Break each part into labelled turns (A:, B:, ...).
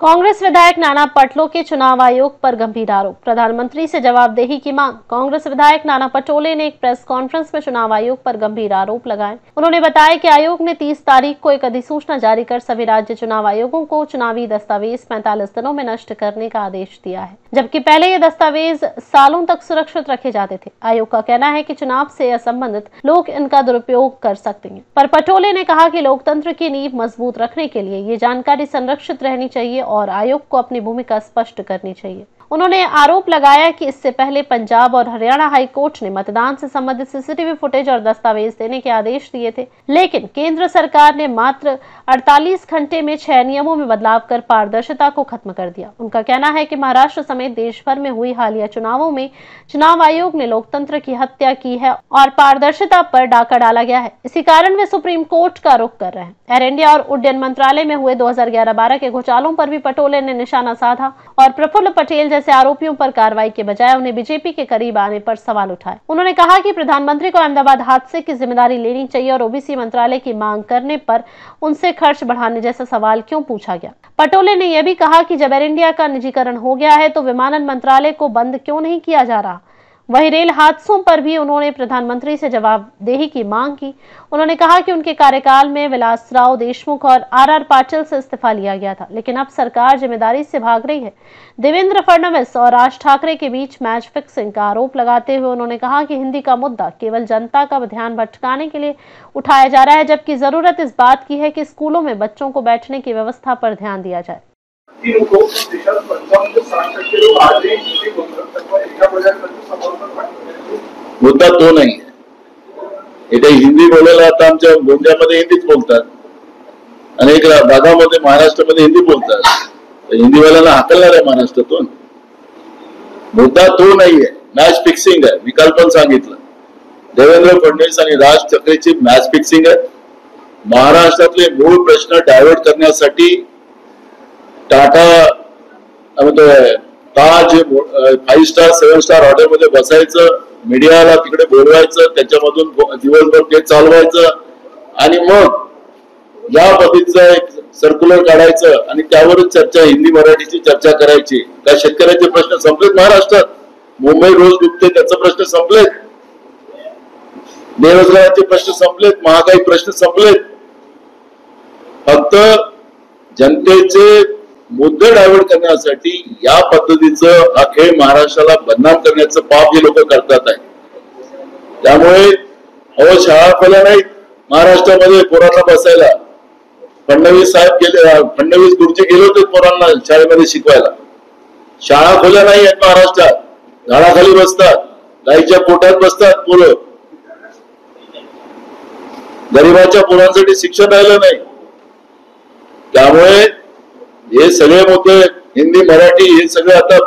A: कांग्रेस विधायक नाना पटोले के चुनाव आयोग पर गंभीर आरोप, प्रधानमंत्री से जवाबदेही की मांग। कांग्रेस विधायक नाना पटोले ने एक प्रेस कॉन्फ्रेंस में चुनाव आयोग पर गंभीर आरोप लगाए। उन्होंने बताया कि आयोग ने 30 तारीख को एक अधिसूचना जारी कर सभी राज्य चुनाव आयोगों को चुनावी दस्तावेज 45 दिनों में नष्ट करने का आदेश दिया है, जबकि पहले ये दस्तावेज सालों तक सुरक्षित रखे जाते थे। आयोग का कहना है कि चुनाव से असंबंधित लोग इनका दुरुपयोग कर सकते हैं, पर पटोले ने कहा कि लोकतंत्र की नींव मजबूत रखने के लिए ये जानकारी संरक्षित रहनी चाहिए और आयोग को अपनी भूमिका स्पष्ट करनी चाहिए। उन्होंने आरोप लगाया कि इससे पहले पंजाब और हरियाणा हाई कोर्ट ने मतदान से संबंधित सीसीटीवी फुटेज और दस्तावेज देने के आदेश दिए थे, लेकिन केंद्र सरकार ने मात्र 48 घंटे में 6 नियमों में बदलाव कर पारदर्शिता को खत्म कर दिया। उनका कहना है कि महाराष्ट्र समेत देश भर में हुई हालिया चुनावों में चुनाव आयोग ने लोकतंत्र की हत्या की है और पारदर्शिता पर डाका डाला गया है। इसी कारण वे सुप्रीम कोर्ट का रुख कर रहे हैं। एयर इंडिया और उड्डयन मंत्रालय में हुए 2011-12 के घोटालों पर भी पटोले ने निशाना साधा और प्रफुल्ल पटेल जैसे आरोपियों पर कार्रवाई के बजाय उन्हें बीजेपी के करीब आने पर सवाल उठाए। उन्होंने कहा कि प्रधानमंत्री को अहमदाबाद हादसे की जिम्मेदारी लेनी चाहिए और ओबीसी मंत्रालय की मांग करने पर उनसे खर्च बढ़ाने जैसा सवाल क्यों पूछा गया। पटोले ने यह भी कहा कि जब एयर इंडिया का निजीकरण हो गया है तो विमानन मंत्रालय को बंद क्यों नहीं किया जा रहा। वहीं रेल हादसों पर भी उन्होंने प्रधानमंत्री से जवाबदेही की मांग की। उन्होंने कहा कि उनके कार्यकाल में विलासराव देशमुख और आर पाटिल से इस्तीफा लिया गया था, लेकिन अब सरकार जिम्मेदारी से भाग रही है। देवेंद्र फडणवीस और राज ठाकरे के बीच मैच फिक्सिंग का आरोप लगाते हुए उन्होंने कहा कि हिंदी का मुद्दा केवल जनता का ध्यान भटकाने के लिए उठाया जा रहा है, जबकि जरूरत इस बात की है कि स्कूलों में बच्चों को बैठने की व्यवस्था पर ध्यान दिया जाए।
B: मुद्दा तो नाही आहे, इथे हिंदी बोलायला आता आमच्या गोंदियामध्ये हिंदीच बोलतात, अनेक भागामध्ये महाराष्ट्रामध्ये हिंदी बोलतात, हिंदीवाल्यांना हाकलणार आहे महाराष्ट्रातून। मुद्दा तो नाहीये, मॅच फिक्सिंग आहे। मी काल पण सांगितलं, देवेंद्र फडणवीस आणि राज ठाकरेची मॅच फिक्सिंग आहे। महाराष्ट्रातले मूळ प्रश्न डायव्हर्ट करण्यासाठी टाटा ताज 5 स्टार 7 स्टार हॉटेलमध्ये बसायचं, मीडियाला तिकडे बोलवायचं, त्याच्यामधून दिवसभर ते चालवायचं आणि मग या पद्धतीचं एक सर्क्युलर काढायचं आणि त्यावरच चर्चा, हिंदी मराठीची चर्चा करायची। त्या शेतकऱ्याचे प्रश्न संपलेत महाराष्ट्रात, मुंबई रोज डुबते त्याचा प्रश्न संपलेत, बेरोजगाराचे प्रश्न संपलेत, महागाई प्रश्न संपलेत। फक्त जनतेचे मुद्दे डायव्हर्ट करण्यासाठी या पद्धतीचं हा खेळ महाराष्ट्राला बदनाम करण्याचं पाप हे लोक करतात आहे। त्यामुळे शाळा खोल्या नाहीत महाराष्ट्रामध्ये पोरांना बसायला। फडणवीस साहेब गेले, फडणवीस गुरुजी गेले होते पोरांना शाळेमध्ये शिकवायला। शाळा खोल्या नाही आहेत महाराष्ट्रात, झाडाखाली बसतात, गाईच्या पोटात बसतात पोरं। गरिबाच्या पोरांसाठी शिक्षण राहिलं नाही। त्यामुळे हे सगळे मुद्दे हिंदी मराठी हे सगळे आता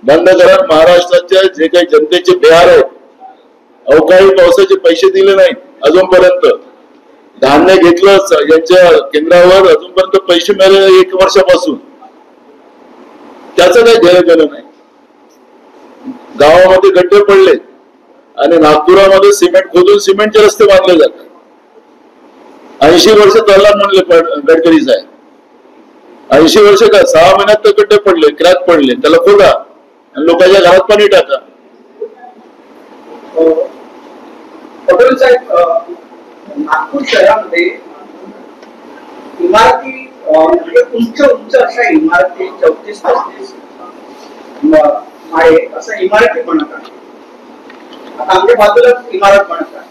B: बंद करा। महाराष्ट्राच्या जे काही जनतेचे बिहार आहेत, अवकाळी पावसाचे पैसे दिले नाहीत अजूनपर्यंत, धान्य घेतलं यांच्या केंद्रावर, अजूनपर्यंत पैसे मिळाले 1 वर्षापासून, त्याचं काही घेणं नाही। गावामध्ये गड्डे पडले आणि नागपुरामध्ये सिमेंट खोदून सिमेंटचे रस्ते बांधले जातात। 80 वर्ष चालला म्हणले गडकरी साहेब, 80 वर्ष का 6 महिन्यात तर गड्डे पडले, क्रॅक पडले, त्याला खोदा आणि लोकांच्या घरात पाणी टाका।
C: पटेल साहेब, नागपूर शहरामध्ये इमारती उंच अशा इमारती 34-35 माळे अशा इमारती बनत आहेत। आता आमच्या बाजूला इमारत बनत आहे,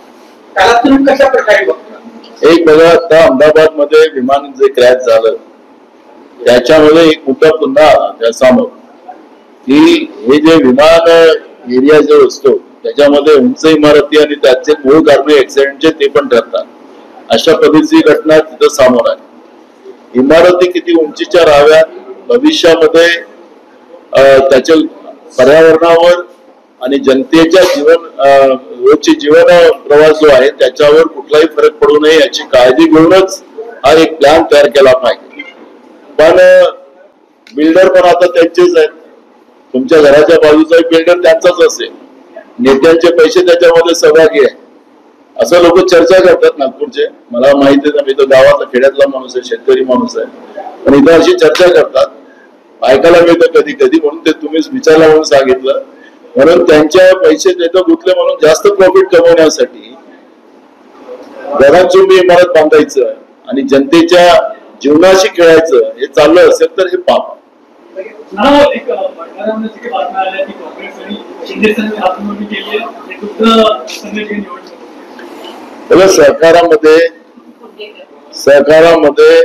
C: त्याला तुम्ही कशा प्रकारे बघता?
B: एक बघा, आता अहमदाबाद मध्ये विमान जे क्रॅश झालं त्याच्यामध्ये एक मुद्दा पुन्हा आला त्यासमोर की हे जे विमान एरिया जो असतो त्याच्यामध्ये उंच इमारती आणि त्याचे मूळ कारण ऍक्सिडेंटचे ते पण ठरतात। अशा पद्धतीची घटना तिथं समोर आहे। इमारती किती उंचीच्या राहाव्यात, भविष्यामध्ये त्याच्या पर्यावरणावर आणि जनतेच्या रोजची जीवन प्रवास जो आहे त्याच्यावर कुठलाही फरक पडू नये याची काळजी घेऊनच हा एक प्लॅन तयार केला पाहिजे। पण बिल्डर पण आता त्यांचेच आहेत, तुमच्या घराच्या बाजूचा बिल्डर त्यांचाच असेल, नेत्यांचे पैसे त्याच्यामध्ये सहभागी आहे असं लोक चर्चा करतात नागपूरचे। मला माहिती आहे, मी तो गावातला खेड्यातला माणूस आहे, शेतकरी माणूस आहे, पण इथं अशी चर्चा करतात ऐकायला मिळतं कधी कधी, म्हणून ते तुम्हीच विचारला म्हणून सांगितलं. म्हणून त्यांच्या पैसे देतो गुंतले म्हणून जास्त प्रॉफिट कमवण्यासाठी घरांची इमारत बांधायचं आणि जनतेच्या जीवनाशी खेळायचं हे चाललं असेल तर हे पाप. सहकारामध्ये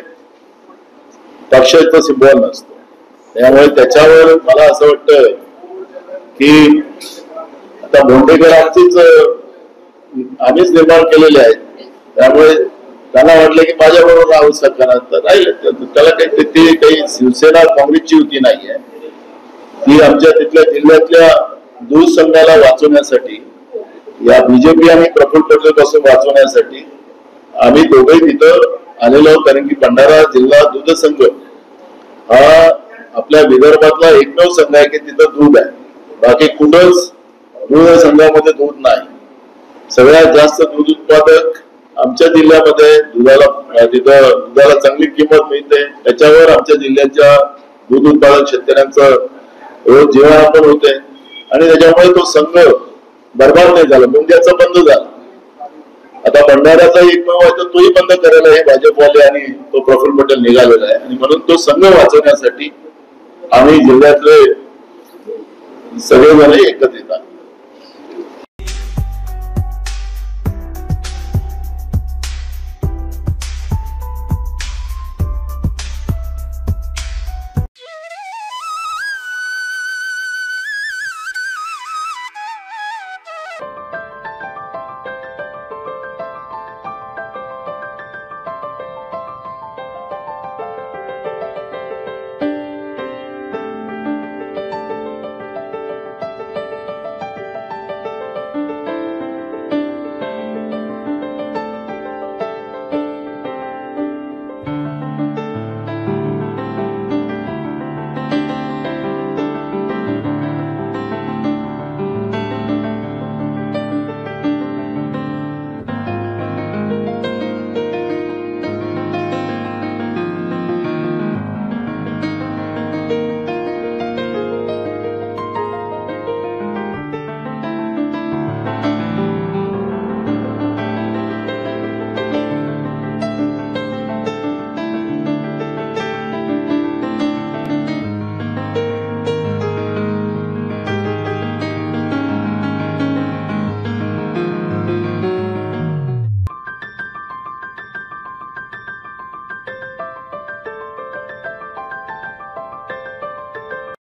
B: पक्षाचं सिंबल नसतं, त्यामुळे त्याच्यावर मला असं वाटतं की आता भोंडेकर आम्हीच निर्माण केलेले आहेत, त्यामुळे त्यांना वाटलं की माझ्याबरोबर राहू सरकारात तर राहील. त्याला काही शिवसेना काँग्रेसची युती नाहीये, ती आमच्या तिथल्या जिल्ह्यातल्या दूध संघाला वाचवण्यासाठी, या बीजेपी आणि प्रफुल्ल पटेल पासून वाचवण्यासाठी आम्ही दोघेही तिथं आलेलो आहोत. कारण की भंडारा जिल्हा दूध संघ हा आपल्या विदर्भातला एकमेव संघ आहे की तिथं दूध आहे. बाकी कुठंच दूध संघामध्ये दूध नाही. सगळ्यात जास्त दूध उत्पादक आमच्या जिल्ह्यामध्ये दुधाला चांगली किंमत मिळते, त्याच्यावर आमच्या जिल्ह्याच्या दूध उत्पादक शेतकऱ्यांचं रोज जीवनापण होते आणि त्याच्यामुळे तो संघ बरबाद नाही झाला, मुंग्याचा बंद झाला. आता भंडाऱ्याचा एकमेव आहे तर तोही बंद करायला हे भाजपवाले आणि तो प्रफुल्ल पटेल निघालेला आहे आणि म्हणून तो संघ वाचवण्यासाठी आम्ही जिल्ह्यातले सगळेजण एकत्रित आहोत.